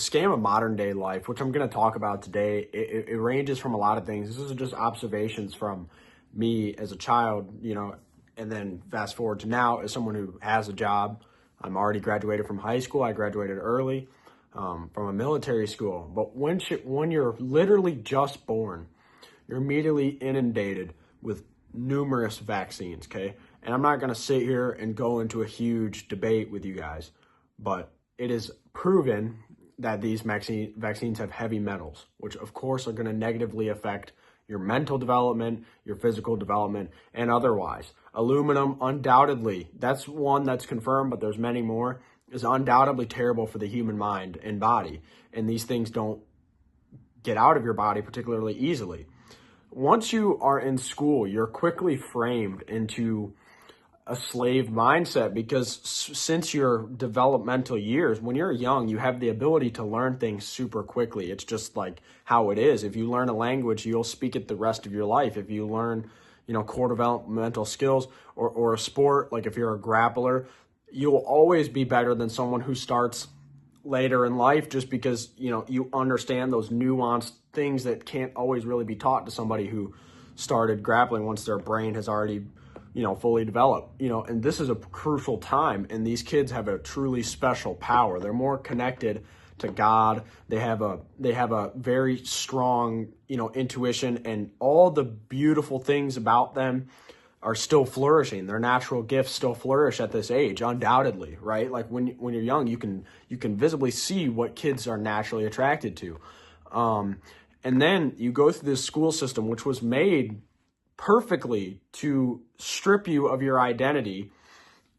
Scam of modern day life, which I'm going to talk about today, it ranges from a lot of things. This is just observations from me as a child, and then fast forward to now as someone who has a job. I'm already graduated from high school. I graduated early from a military school. But when you're literally just born, you're immediately inundated with numerous vaccines, okay? And I'm not going to sit here and go into a huge debate with you guys, but it is proven that these vaccines have heavy metals, which of course are going to negatively affect your mental development, your physical development, and otherwise. Aluminum, undoubtedly, that's one that's confirmed, but there's many more, is undoubtedly terrible for the human mind and body. And these things don't get out of your body particularly easily. Once you are in school, you're quickly framed into a slave mindset because since your developmental years, when you're young, you have the ability to learn things super quickly. It's just like how it is. If you learn a language, you'll speak it the rest of your life. If you learn, core developmental skills or a sport, like if you're a grappler, you'll always be better than someone who starts later in life just because, you understand those nuanced things that can't always really be taught to somebody who started grappling once their brain has already fully developed, and this is a crucial time. And these kids have a truly special power. They're more connected to God. They have a very strong, intuition, and all the beautiful things about them are still flourishing. Their natural gifts still flourish at this age, undoubtedly, right? Like when you're young, you can visibly see what kids are naturally attracted to. And then you go through this school system, which was made perfectly to strip you of your identity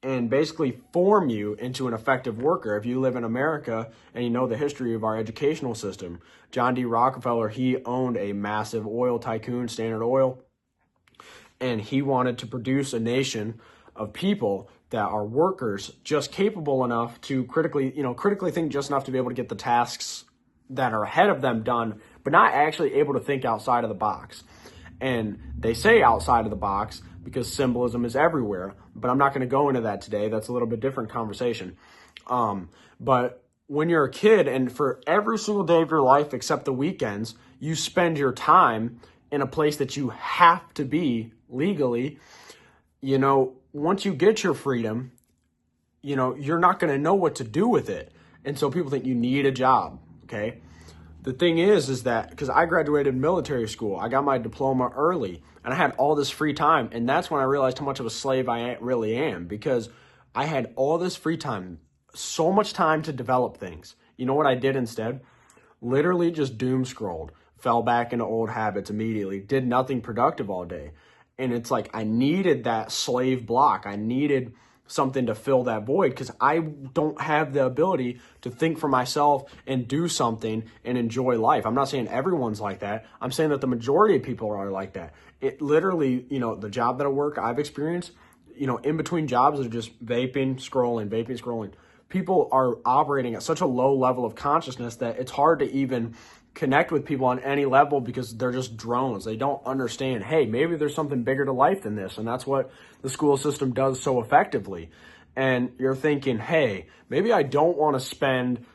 and basically form you into an effective worker. If you live in America and you know the history of our educational system, John D. Rockefeller, he owned a massive oil tycoon, Standard Oil, and he wanted to produce a nation of people that are workers, just capable enough to critically think just enough to be able to get the tasks that are ahead of them done, but not actually able to think outside of the box. And they say outside of the box because symbolism is everywhere, but I'm not going to go into that today. That's a little bit different conversation. But when you're a kid, and for every single day of your life except the weekends, you spend your time in a place that you have to be legally. Once you get your freedom, you're not going to know what to do with it. And so people think you need a job, okay? The thing is that because I graduated military school, I got my diploma early, and I had all this free time. And that's when I realized how much of a slave I really am, because I had all this free time, so much time to develop things. You know what I did instead? Literally just doom scrolled, fell back into old habits immediately, did nothing productive all day. And it's like I needed that slave block. I needed something to fill that void because I don't have the ability to think for myself and do something and enjoy life. I'm not saying everyone's like that. I'm saying that the majority of people are like that. It literally, the job that I work, I've experienced, in between jobs are just vaping, scrolling. People are operating at such a low level of consciousness that it's hard to even connect with people on any level because they're just drones. They don't understand, hey, maybe there's something bigger to life than this. And that's what the school system does so effectively. And you're thinking, hey, maybe I don't want to spend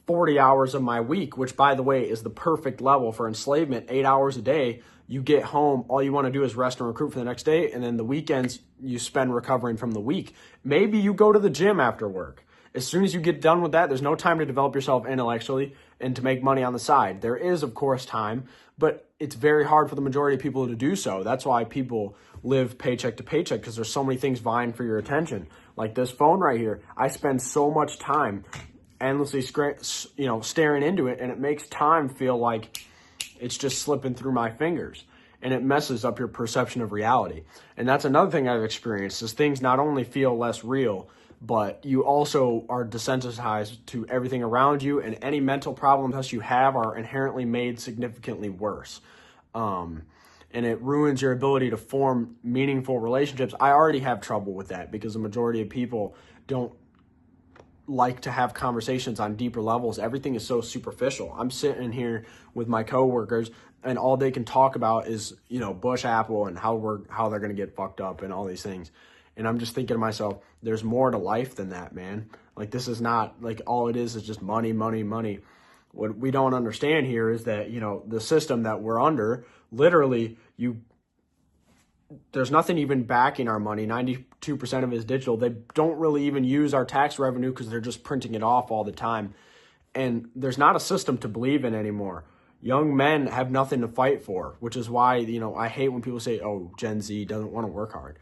40 hours of my week, which by the way is the perfect level for enslavement, 8 hours a day. You get home, all you want to do is rest and recruit for the next day. And then the weekends you spend recovering from the week. Maybe you go to the gym after work. As soon as you get done with that, there's no time to develop yourself intellectually and to make money on the side. There is, of course, time, but it's very hard for the majority of people to do so. That's why people live paycheck to paycheck, because there's so many things vying for your attention. Like this phone right here. I spend so much time endlessly staring into it, and it makes time feel like it's just slipping through my fingers. And it messes up your perception of reality. And that's another thing I've experienced, is things not only feel less real, but you also are desensitized to everything around you, and any mental problems you have are inherently made significantly worse. And it ruins your ability to form meaningful relationships. I already have trouble with that because the majority of people don't like to have conversations on deeper levels. Everything is so superficial. I'm sitting here with my coworkers, and all they can talk about is, Bush Apple and how they're going to get fucked up and all these things. And I'm just thinking to myself, there's more to life than that, man. Like, this is not, like, all it is just money, money, money. What we don't understand here is that, the system that we're under, literally, there's nothing even backing our money. 92% of it is digital. They don't really even use our tax revenue because they're just printing it off all the time. And there's not a system to believe in anymore. Young men have nothing to fight for, which is why, I hate when people say, oh, Gen Z doesn't want to work hard.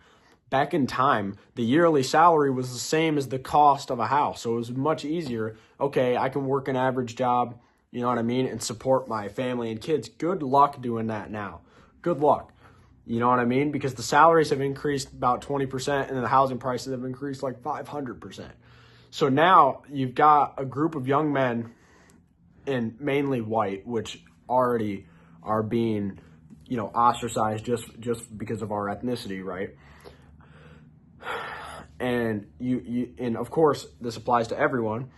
Back in time, the yearly salary was the same as the cost of a house. So it was much easier. Okay, I can work an average job, you know what I mean, and support my family and kids. Good luck doing that now. Good luck. You know what I mean? Because the salaries have increased about 20% and the housing prices have increased like 500%. So now you've got a group of young men, and mainly white, which already are being, ostracized just because of our ethnicity, right? And and of course this applies to everyone,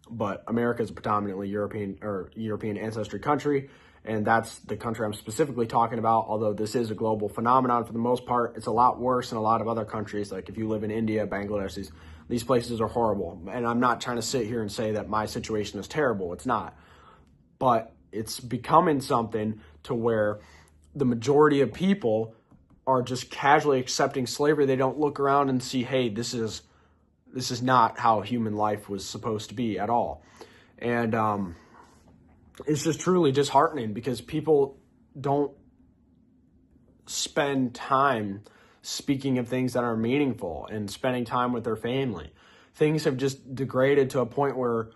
but America is a predominantly European ancestry country, and that's the country I'm specifically talking about. Although this is a global phenomenon for the most part, it's a lot worse in a lot of other countries. Like if you live in India, Bangladesh, these places are horrible. And I'm not trying to sit here and say that my situation is terrible. It's not. But it's becoming something to where the majority of people are just casually accepting slavery. They don't look around and see, hey, this is not how human life was supposed to be at all. And it's just truly disheartening because people don't spend time speaking of things that are meaningful and spending time with their family. Things have just degraded to a point where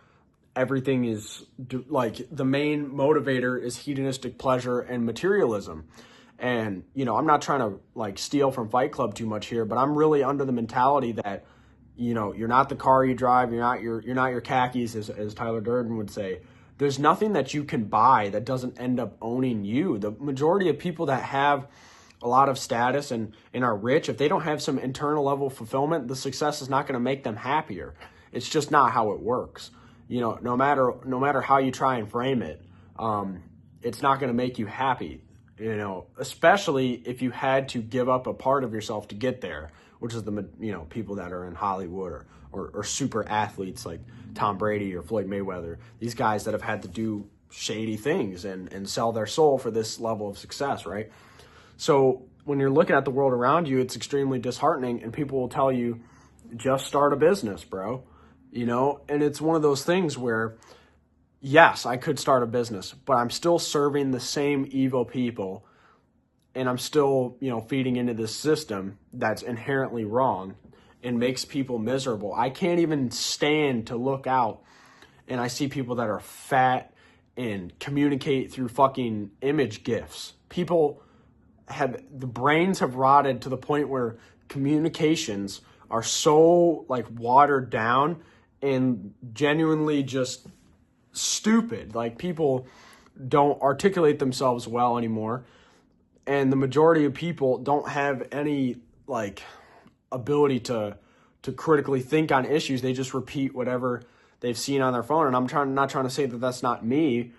everything is like the main motivator is hedonistic pleasure and materialism. And, I'm not trying to like steal from Fight Club too much here, but I'm really under the mentality that, you're not the car you drive, you're not your khakis, as Tyler Durden would say. There's nothing that you can buy that doesn't end up owning you. The majority of people that have a lot of status and are rich, if they don't have some internal level of fulfillment, the success is not going to make them happier. It's just not how it works. No matter how you try and frame it, it's not going to make you happy. Especially if you had to give up a part of yourself to get there, which is the people that are in Hollywood or super athletes like Tom Brady or Floyd Mayweather. These guys that have had to do shady things and sell their soul for this level of success, right? So when you're looking at the world around you, it's extremely disheartening, and people will tell you, just start a business, bro. And it's one of those things where, yes, I could start a business, but I'm still serving the same evil people, and I'm still, feeding into this system that's inherently wrong and makes people miserable. I can't even stand to look out and I see people that are fat and communicate through fucking image gifs. The brains have rotted to the point where communications are so like watered down and genuinely just stupid. Like people don't articulate themselves well anymore. And the majority of people don't have any like ability to critically think on issues. They just repeat whatever they've seen on their phone. And I'm not trying to say that that's not me,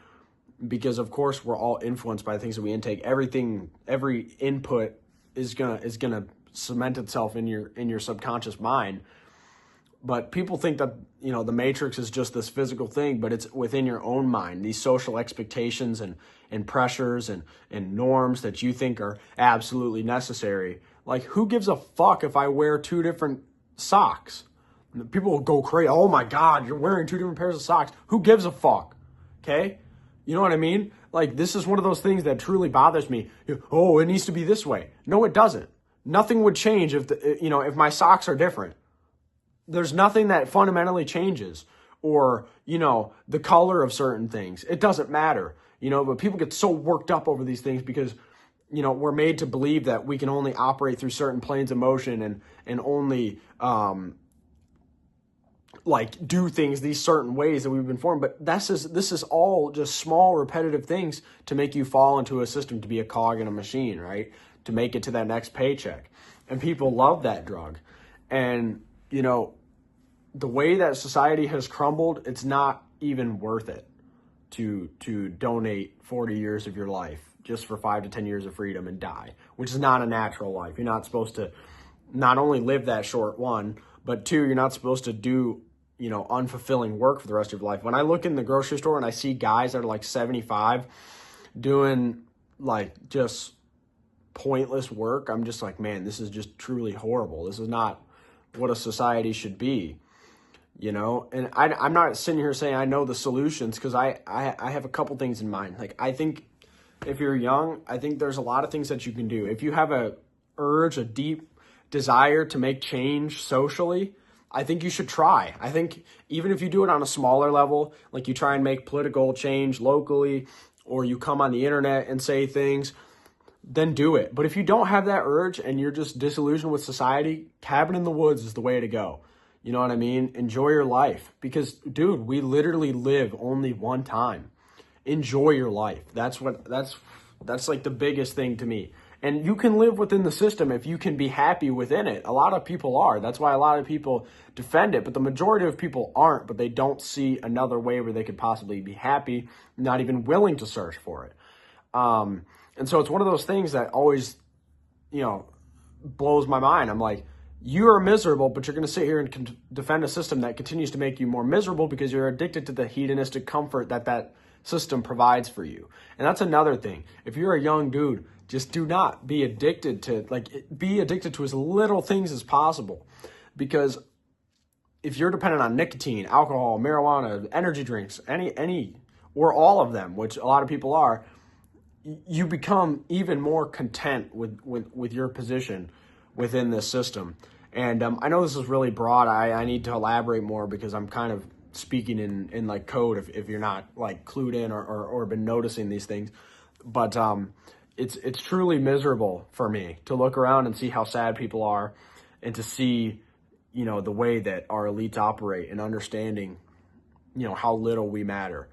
because of course we're all influenced by the things that we intake. Every input is gonna cement itself in your subconscious mind. But people think that, the Matrix is just this physical thing, but it's within your own mind. These social expectations and pressures and norms that you think are absolutely necessary. Like, who gives a fuck if I wear two different socks? People will go crazy. Oh my God, you're wearing two different pairs of socks. Who gives a fuck? Okay? You know what I mean? Like, this is one of those things that truly bothers me. Oh, it needs to be this way. No, it doesn't. Nothing would change if my socks are different. There's nothing that fundamentally changes, or, the color of certain things. It doesn't matter, but people get so worked up over these things because, we're made to believe that we can only operate through certain planes of motion and only, do things these certain ways that we've been formed. But this is all just small repetitive things to make you fall into a system, to be a cog in a machine, right? To make it to that next paycheck. And people love that drug. And, the way that society has crumbled, it's not even worth it to donate 40 years of your life just for 5 to 10 years of freedom and die, which is not a natural life. You're not supposed to not only live that short, one, but two, you're not supposed to do, unfulfilling work for the rest of your life. When I look in the grocery store and I see guys that are like 75 doing like just pointless work, I'm just like, man, this is just truly horrible. This is not what a society should be, And I'm not sitting here saying I know the solutions, because I have a couple things in mind. Like, I think if you're young, I think there's a lot of things that you can do. If you have a deep desire to make change socially, I think you should try. I think even if you do it on a smaller level, like you try and make political change locally, or you come on the internet and say things, then do it. But if you don't have that urge and you're just disillusioned with society, cabin in the woods is the way to go. You know what I mean? Enjoy your life, because, dude, we literally live only one time. Enjoy your life. That's like the biggest thing to me. And you can live within the system if you can be happy within it. A lot of people are. That's why a lot of people defend it. But the majority of people aren't, but they don't see another way where they could possibly be happy, not even willing to search for it. And so it's one of those things that always, blows my mind. I'm like, you are miserable, but you're going to sit here and defend a system that continues to make you more miserable because you're addicted to the hedonistic comfort that system provides for you. And that's another thing. If you're a young dude, just do not be addicted to, be addicted to as little things as possible. Because if you're dependent on nicotine, alcohol, marijuana, energy drinks, any or all of them, which a lot of people are, you become even more content with your position within this system. And I know this is really broad. I need to elaborate more because I'm kind of speaking in like code if you're not like clued in or been noticing these things. But it's truly miserable for me to look around and see how sad people are, and to see, the way that our elites operate, and understanding, how little we matter.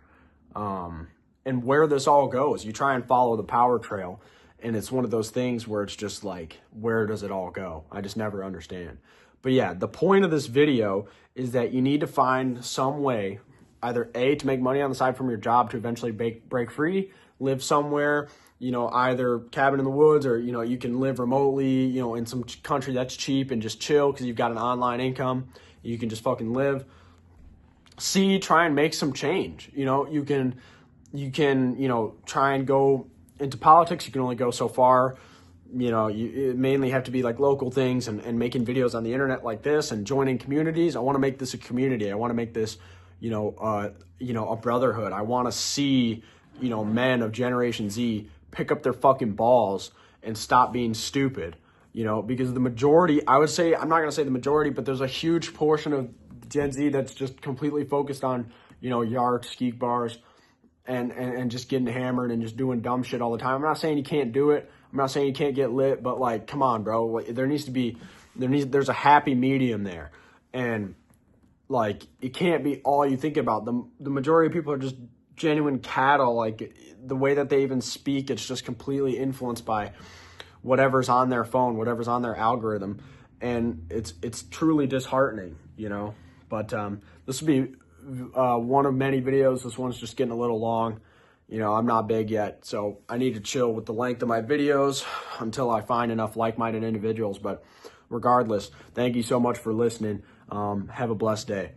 And where this all goes. You try and follow the power trail, and it's one of those things where it's just like, where does it all go? I just never understand. But yeah, the point of this video is that you need to find some way, either A, to make money on the side from your job to eventually break free, live somewhere, either cabin in the woods, or, you can live remotely, in some country that's cheap and just chill because you've got an online income. You can just fucking live. C, try and make some change. You can try and go into politics. You can only go so far. You mainly have to be like local things and making videos on the internet like this and joining communities. I want to make this a community. I want to make this, a brotherhood. I want to see, men of Generation Z pick up their fucking balls and stop being stupid, because the majority, I would say, I'm not going to say the majority, but there's a huge portion of Gen Z that's just completely focused on, yards, ski bars, and just getting hammered and just doing dumb shit all the time. I'm not saying you can't do it. I'm not saying you can't get lit, but like, come on, bro. There's a happy medium there. And like, it can't be all you think about. The majority of people are just genuine cattle. Like, the way that they even speak, it's just completely influenced by whatever's on their phone, whatever's on their algorithm. And it's truly disheartening, But this will be one of many videos. This one's just getting a little long. I'm not big yet, so I need to chill with the length of my videos until I find enough like-minded individuals. But regardless, thank you so much for listening. Have a blessed day.